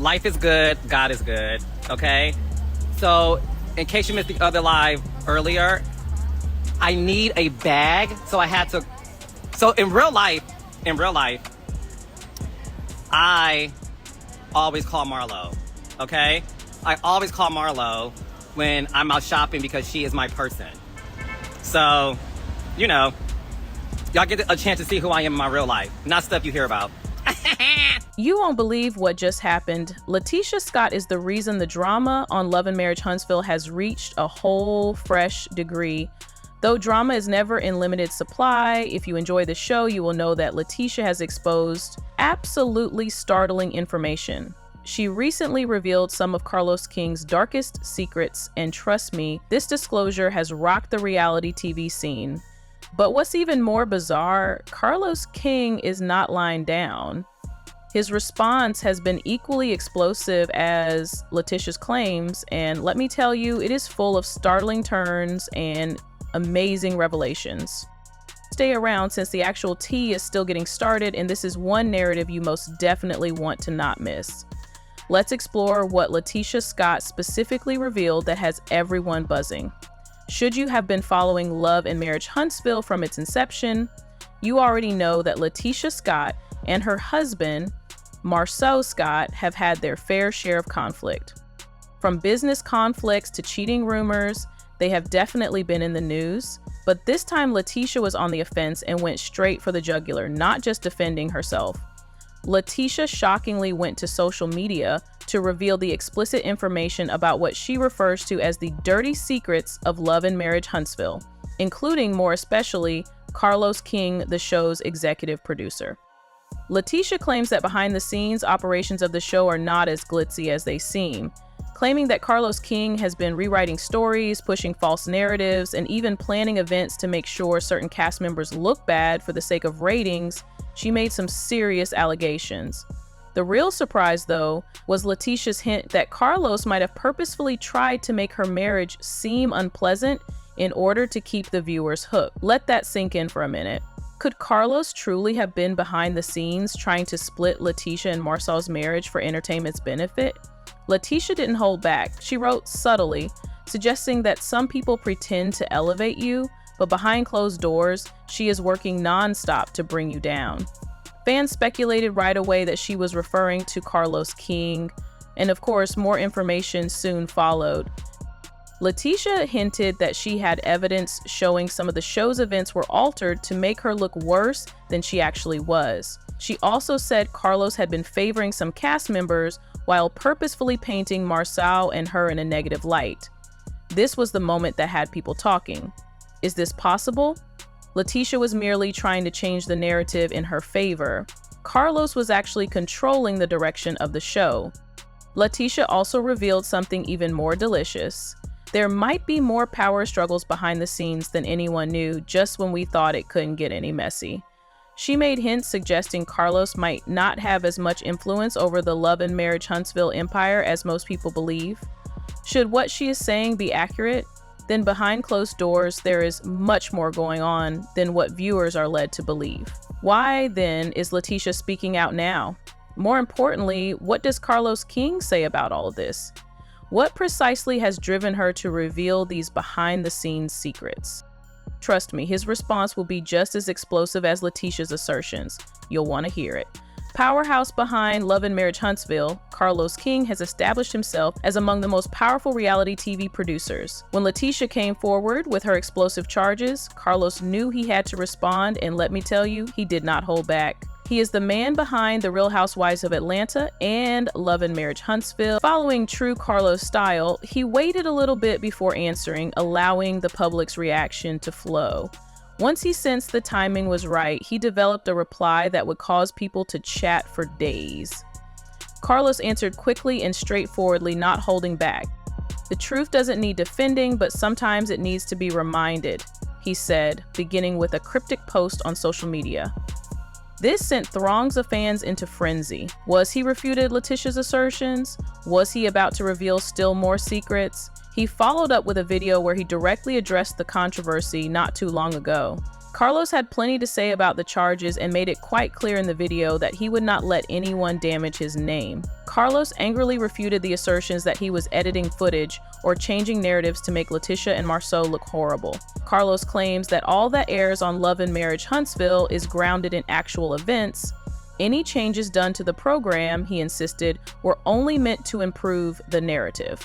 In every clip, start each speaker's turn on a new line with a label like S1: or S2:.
S1: Life is good, God is good, okay? So, in case you missed the other live earlier, I need a bag, so I had to... So, in real life, I always call Marlo, okay? I always call Marlo when I'm out shopping because she is my person. So, you know, y'all get a chance to see who I am in my real life, not stuff you hear about.
S2: You won't believe what just happened. Latisha Scott is the reason the drama on Love and Marriage Huntsville has reached a whole fresh degree. Though drama is never in limited supply, if you enjoy the show, you will know that Latisha has exposed absolutely startling information. She recently revealed some of Carlos King's darkest secrets, and trust me, this disclosure has rocked the reality TV scene. But what's even more bizarre, Carlos King is not lying down. His response has been equally explosive as Latisha's claims, and let me tell you, it is full of startling turns and amazing revelations. Stay around since the actual tea is still getting started, and this is one narrative you most definitely want to not miss. Let's explore what Latisha Scott specifically revealed that has everyone buzzing. Should you have been following Love and Marriage Huntsville from its inception, you already know that Latisha Scott and her husband, Marsau Scott, have had their fair share of conflict. From business conflicts to cheating rumors, they have definitely been in the news, but this time Latisha was on the offense and went straight for the jugular, not just defending herself. Latisha shockingly went to social media to reveal the explicit information about what she refers to as the dirty secrets of Love and Marriage Huntsville, including, more especially, Carlos King, the show's executive producer. Latisha claims that behind the scenes operations of the show are not as glitzy as they seem, claiming that Carlos King has been rewriting stories, pushing false narratives, and even planning events to make sure certain cast members look bad for the sake of ratings. She made some serious allegations. The real surprise, though, was Latisha's hint that Carlos might have purposefully tried to make her marriage seem unpleasant in order to keep the viewers hooked. Let that sink in for a minute. Could Carlos truly have been behind the scenes trying to split Latisha and Marsau's marriage for entertainment's benefit? Latisha didn't hold back. She wrote subtly, suggesting that some people pretend to elevate you, but behind closed doors, she is working non-stop to bring you down. Fans speculated right away that she was referring to Carlos King, and of course, more information soon followed. Latisha hinted that she had evidence showing some of the show's events were altered to make her look worse than she actually was. She also said Carlos had been favoring some cast members while purposefully painting Marsau and her in a negative light. This was the moment that had people talking. Is this possible? Latisha was merely trying to change the narrative in her favor. Carlos was actually controlling the direction of the show. Latisha also revealed something even more delicious. There might be more power struggles behind the scenes than anyone knew, just when we thought it couldn't get any messy. She made hints suggesting Carlos might not have as much influence over the Love and Marriage Huntsville empire as most people believe. Should what she is saying be accurate, then behind closed doors, there is much more going on than what viewers are led to believe. Why, then, is Latisha speaking out now? More importantly, what does Carlos King say about all of this? What precisely has driven her to reveal these behind-the-scenes secrets? Trust me, his response will be just as explosive as Latisha's assertions. You'll want to hear it. Powerhouse behind Love and Marriage Huntsville, Carlos King has established himself as among the most powerful reality TV producers. When Latisha came forward with her explosive charges, Carlos knew he had to respond, and let me tell you, he did not hold back. He is the man behind The Real Housewives of Atlanta and Love and Marriage Huntsville. Following true Carlos style, he waited a little bit before answering, allowing the public's reaction to flow. Once he sensed the timing was right, he developed a reply that would cause people to chat for days. Carlos answered quickly and straightforwardly, not holding back. The truth doesn't need defending, but sometimes it needs to be reminded, he said, beginning with a cryptic post on social media. This sent throngs of fans into frenzy. Was he refuted Latisha's assertions? Was he about to reveal still more secrets? He followed up with a video where he directly addressed the controversy not too long ago. Carlos had plenty to say about the charges and made it quite clear in the video that he would not let anyone damage his name. Carlos angrily refuted the assertions that he was editing footage or changing narratives to make Latisha and Marsau look horrible. Carlos claims that all that airs on Love and Marriage Huntsville is grounded in actual events. Any changes done to the program, he insisted, were only meant to improve the narrative.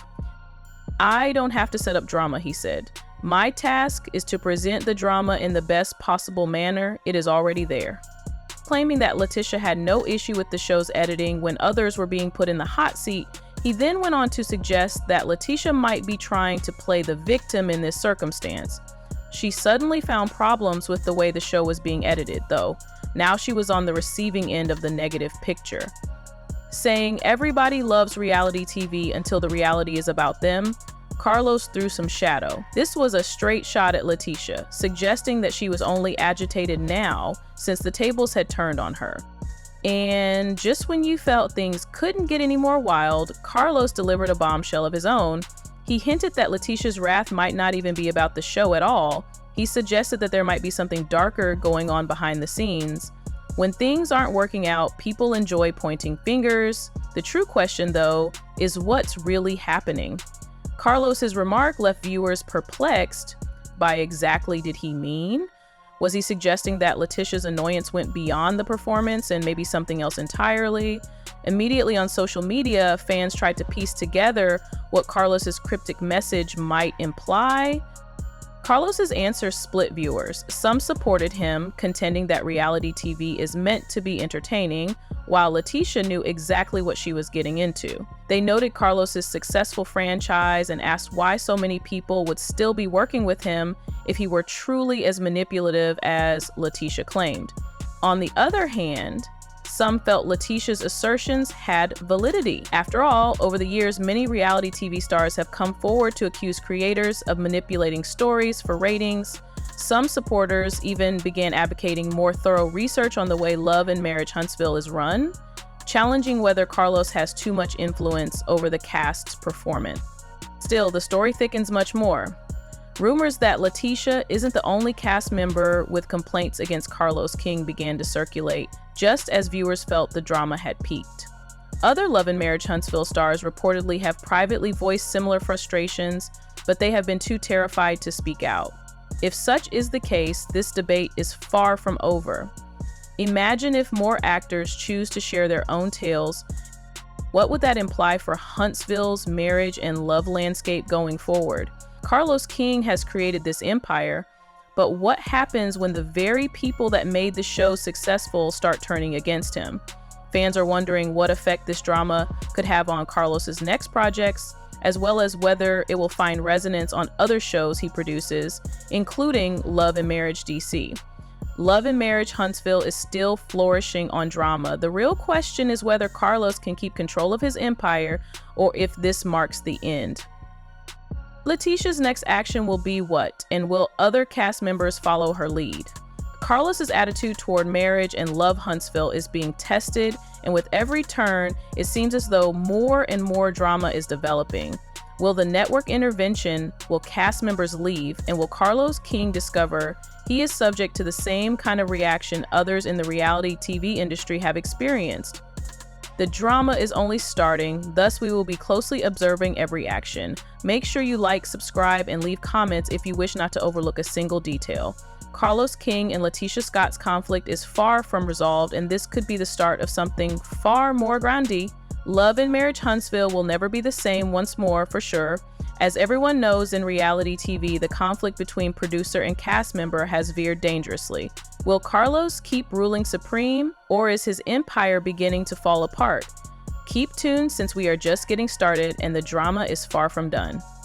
S2: "I don't have to set up drama," he said. "My task is to present the drama in the best possible manner. It is already there." Claiming that Latisha had no issue with the show's editing when others were being put in the hot seat, he then went on to suggest that Latisha might be trying to play the victim in this circumstance. She suddenly found problems with the way the show was being edited, though. Now she was on the receiving end of the negative picture. Saying everybody loves reality TV until the reality is about them, Carlos threw some shadow. This was a straight shot at Latisha, suggesting that she was only agitated now since the tables had turned on her. And just when you felt things couldn't get any more wild, Carlos delivered a bombshell of his own. He hinted that Latisha's wrath might not even be about the show at all. He suggested that there might be something darker going on behind the scenes. When things aren't working out, people enjoy pointing fingers. The true question, though, is what's really happening? Carlos's remark left viewers perplexed. By exactly did he mean? Was he suggesting that Latisha's annoyance went beyond the performance and maybe something else entirely? Immediately on social media, fans tried to piece together what Carlos's cryptic message might imply. Carlos's answer split viewers. Some supported him, contending that reality TV is meant to be entertaining, while Latisha knew exactly what she was getting into. They noted Carlos's successful franchise and asked why so many people would still be working with him if he were truly as manipulative as Latisha claimed. On the other hand, some felt Latisha's assertions had validity. After all, over the years, many reality TV stars have come forward to accuse creators of manipulating stories for ratings. Some supporters even began advocating more thorough research on the way Love and Marriage Huntsville is run, challenging whether Carlos has too much influence over the cast's performance. Still, the story thickens much more. Rumors that Latisha isn't the only cast member with complaints against Carlos King began to circulate, just as viewers felt the drama had peaked. Other Love and Marriage Huntsville stars reportedly have privately voiced similar frustrations, but they have been too terrified to speak out. If such is the case, this debate is far from over. Imagine if more actors choose to share their own tales. What would that imply for Huntsville's marriage and love landscape going forward? Carlos King has created this empire, but what happens when the very people that made the show successful start turning against him? Fans are wondering what effect this drama could have on Carlos's next projects, as well as whether it will find resonance on other shows he produces, including Love and Marriage DC. Love and Marriage Huntsville is still flourishing on drama. The real question is whether Carlos can keep control of his empire or if this marks the end. Latisha's next action will be what, and will other cast members follow her lead? Carlos's attitude toward Marriage and Love Huntsville is being tested, and with every turn, it seems as though more and more drama is developing. Will the network intervention? Will cast members leave? And will Carlos King discover he is subject to the same kind of reaction others in the reality TV industry have experienced? The drama is only starting, thus we will be closely observing every action. Make sure you like, subscribe, and leave comments if you wish not to overlook a single detail. Carlos King and Latisha Scott's conflict is far from resolved, and this could be the start of something far more grande. Love and Marriage Huntsville will never be the same once more, for sure. As everyone knows in reality TV, the conflict between producer and cast member has veered dangerously. Will Carlos keep ruling supreme, or is his empire beginning to fall apart? Keep tuned since we are just getting started and the drama is far from done.